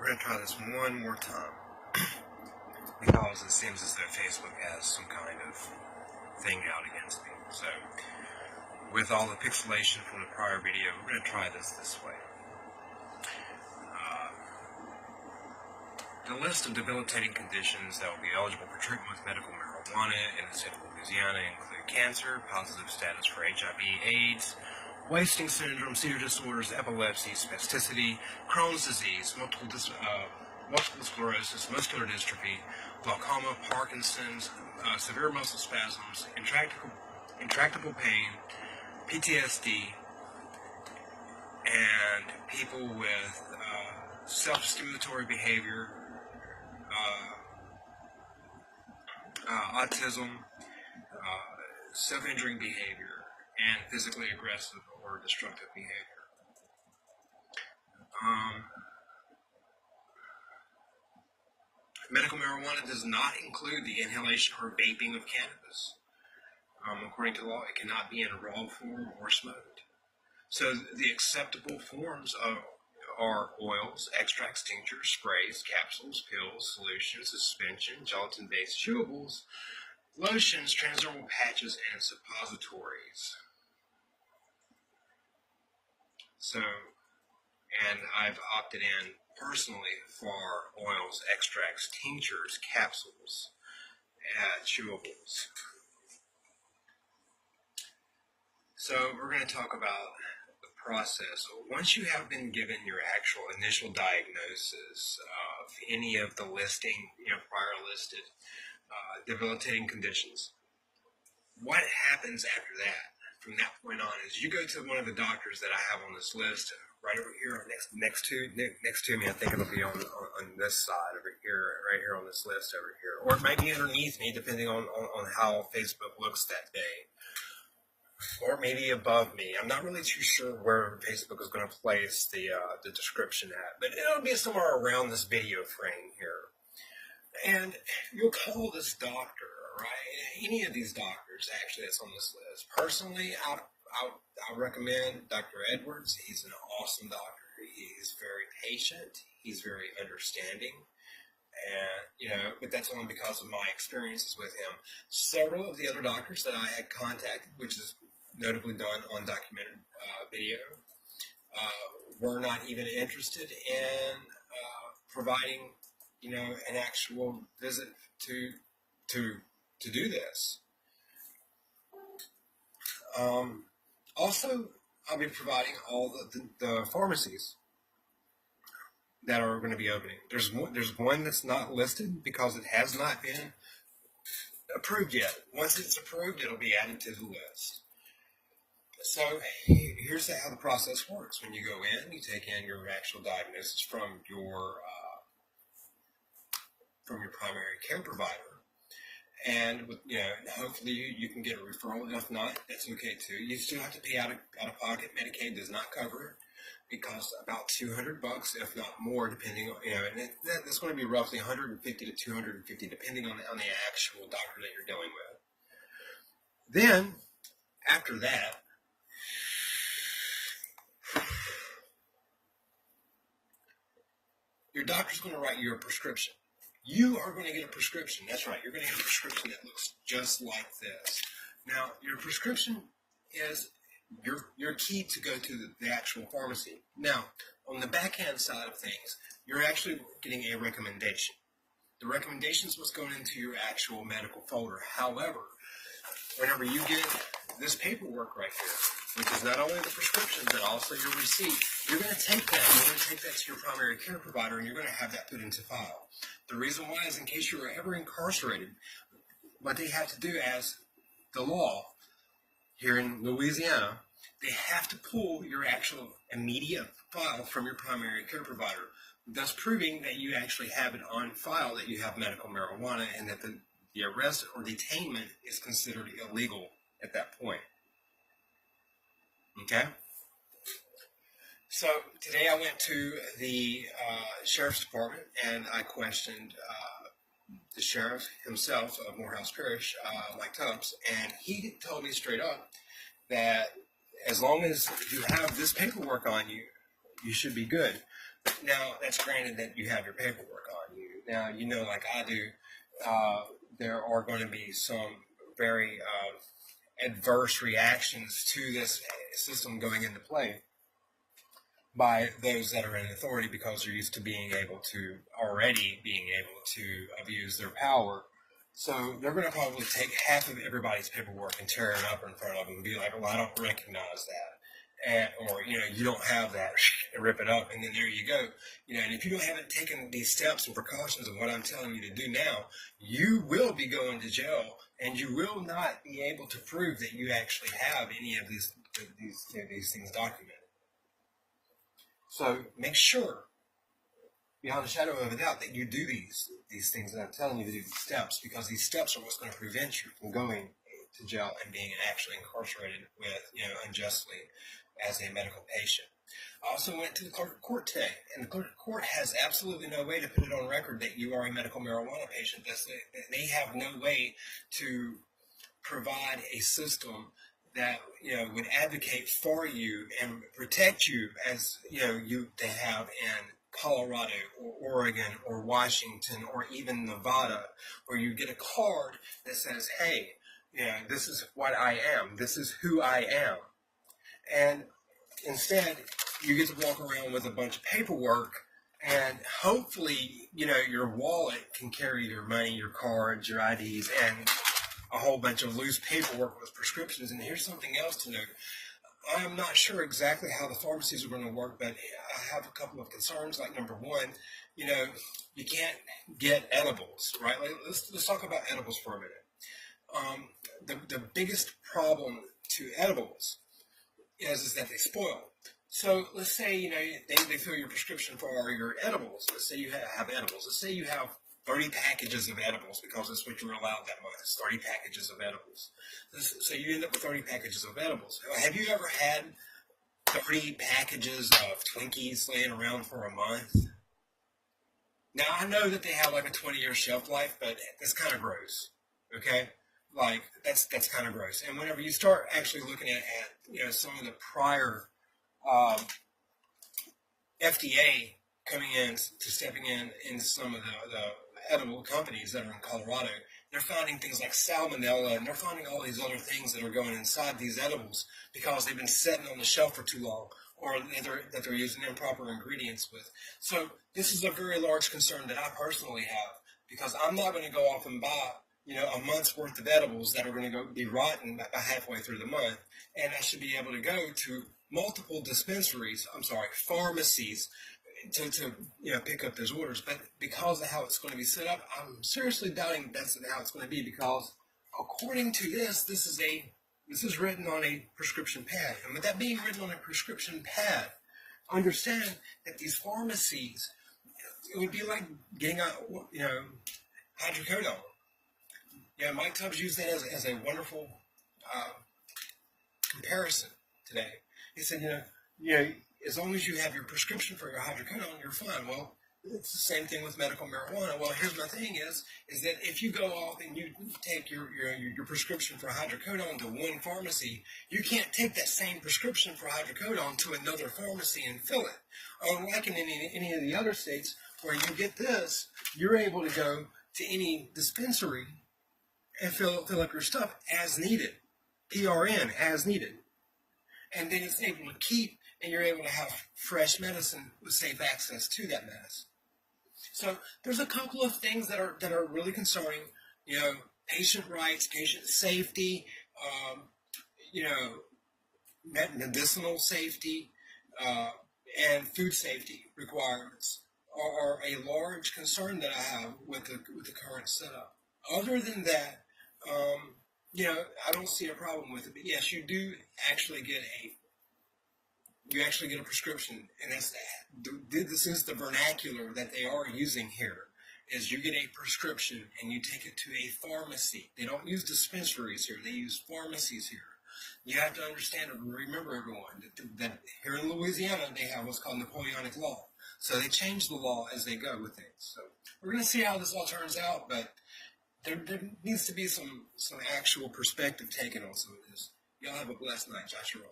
we're going to try this one more time because it seems as though Facebook has some kind of thing out against me. So, with all the pixelation from the prior video, we're going to try this way. The list of debilitating conditions that will be eligible for treatment with medical marijuana in the state of Louisiana include cancer, positive status for HIV/AIDS, wasting syndrome, seizure disorders, epilepsy, spasticity, Crohn's disease, multiple sclerosis, muscular dystrophy, glaucoma, Parkinson's, severe muscle spasms, intractable pain, PTSD, and people with self-stimulatory behavior, autism, self-injuring behavior, and physically aggressive or destructive behavior. Medical marijuana does not include the inhalation or vaping of cannabis. According to law, it cannot be in raw form or smoked. So the acceptable forms are oils, extracts, tinctures, sprays, capsules, pills, solutions, suspension, gelatin-based chewables, lotions, transdermal patches, and suppositories. So, and I've opted in personally for oils, extracts, tinctures, capsules, chewables. So we're going to talk about the process. Once you have been given your actual initial diagnosis of any of the prior listed debilitating conditions, what happens after that? From that point on, is you go to one of the doctors that I have on this list, right over here, next to me. I think it'll be on this side over here, right here on this list over here, or it might be underneath me, depending on how Facebook looks that day, or maybe above me. I'm not really too sure where Facebook is going to place the description at, but it'll be somewhere around this video frame here. And you'll call this doctor, right? Any of these doctors, actually, that's on this list. Personally, I recommend Dr. Edwards. He's an awesome doctor. He's very patient. He's very understanding. And, but that's only because of my experiences with him. Several of the other doctors that I had contacted, which is notably done on documented video, were not even interested in providing, an actual visit to do this. Also, I'll be providing all the pharmacies that are going to be opening. There's one that's not listed because it has not been approved yet. Once it's approved, it'll be added to the list. So here's how the process works. When you go in, you take in your actual diagnosis from your primary care provider, and hopefully you can get a referral. If not, that's okay too. You still have to pay out of pocket. Medicaid does not cover it. It costs about $200, if not more, depending on and that's going to be roughly $150 to $250, depending on the actual doctor that you're dealing with. Then after that, your doctor's going to write you a prescription. You are going to get a prescription. That's right. You're going to get a prescription that looks just like this. Now, your prescription is your key to go to the actual pharmacy. Now, on the backhand side of things, you're actually getting a recommendation. The recommendation is what's going into your actual medical folder. However, whenever you get this paperwork right here, which is not only the prescription, but also your receipt, you're going to take that to your primary care provider, and you're going to have that put into file. The reason why is in case you were ever incarcerated, what they have to do as the law here in Louisiana, they have to pull your actual immediate file from your primary care provider, thus proving that you actually have it on file that you have medical marijuana, and that the arrest or detainment is considered illegal at that point. Okay? So today I went to the sheriff's department, and I questioned the sheriff himself of Morehouse Parish, Mike Tubbs, and he told me straight up that as long as you have this paperwork on you, you should be good. Now, that's granted that you have your paperwork on you. Now, you know, like I do, there are going to be some very adverse reactions to this system going into play by those that are in authority, because they're used to already being able to abuse their power. So they're going to probably take half of everybody's paperwork and tear it up in front of them and be like, well, I don't recognize that. Or, you don't have that, and rip it up, and then there you go. And if you haven't taken these steps and precautions of what I'm telling you to do now, you will be going to jail, and you will not be able to prove that you actually have any of these things documented. So make sure, beyond a shadow of a doubt, that you do these things that I'm telling you to do, these steps, because these steps are what's going to prevent you from going to jail and being actually incarcerated with, unjustly as a medical patient. I also went to the court today, and the court has absolutely no way to put it on record that you are a medical marijuana patient. They have no way to provide a system that would advocate for you and protect you as they have in Colorado or Oregon or Washington or even Nevada, where you get a card that says, hey, this is what I am, this is who I am. And instead, you get to walk around with a bunch of paperwork, and hopefully, your wallet can carry your money, your cards, your IDs, and a whole bunch of loose paperwork with prescriptions. And here's something else to note. I am not sure exactly how the pharmacies are going to work, but I have a couple of concerns. Like, number one, you can't get edibles, right? Let's talk about edibles for a minute. The biggest problem to edibles is that they spoil. So let's say, they fill your prescription for your edibles. Let's say you have edibles. Let's say you have 30 packages of edibles, because that's what you're allowed that month, is 30 packages of edibles. So you end up with 30 packages of edibles. Have you ever had 30 packages of Twinkies laying around for a month? Now, I know that they have like a 20-year shelf life, but that's kind of gross, okay? Like, that's kind of gross. And whenever you start actually looking at some of the prior FDA stepping in some of the edible companies that are in Colorado, they're finding things like salmonella, and they're finding all these other things that are going inside these edibles because they've been sitting on the shelf for too long, or that they're using improper ingredients with. So this is a very large concern that I personally have, because I'm not going to go off and buy a month's worth of edibles that are going to be rotten by halfway through the month, and I should be able to go to multiple pharmacies to pick up those orders. But because of how it's going to be set up, I'm seriously doubting that's how it's going to be, because according to this is written on a prescription pad. And with that being written on a prescription pad, understand that these pharmacies, it would be like getting hydrocodone. Mike Tubbs used that as a wonderful comparison today. He said, as long as you have your prescription for your hydrocodone, you're fine. Well, it's the same thing with medical marijuana. Well, here's my thing is that if you go off and you take your prescription for hydrocodone to one pharmacy, you can't take that same prescription for hydrocodone to another pharmacy and fill it. Unlike in any of the other states where you get this, you're able to go to any dispensary and fill up your stuff as needed, PRN, as needed. And then it's able to keep, and you're able to have fresh medicine with safe access to that medicine. So there's a couple of things that are really concerning, patient rights, patient safety, medicinal safety, and food safety requirements are a large concern that I have with the current setup. Other than that, I don't see a problem with it. But yes, you do actually get a prescription, and this is the vernacular that they are using here. Is you get a prescription and you take it to a pharmacy. They don't use dispensaries here; they use pharmacies here. You have to understand and remember, everyone, that here in Louisiana they have what's called Napoleonic law. So they change the law as they go with things. So we're going to see how this all turns out, but there needs to be some actual perspective taken on some of this. Y'all have a blessed night. Joshua.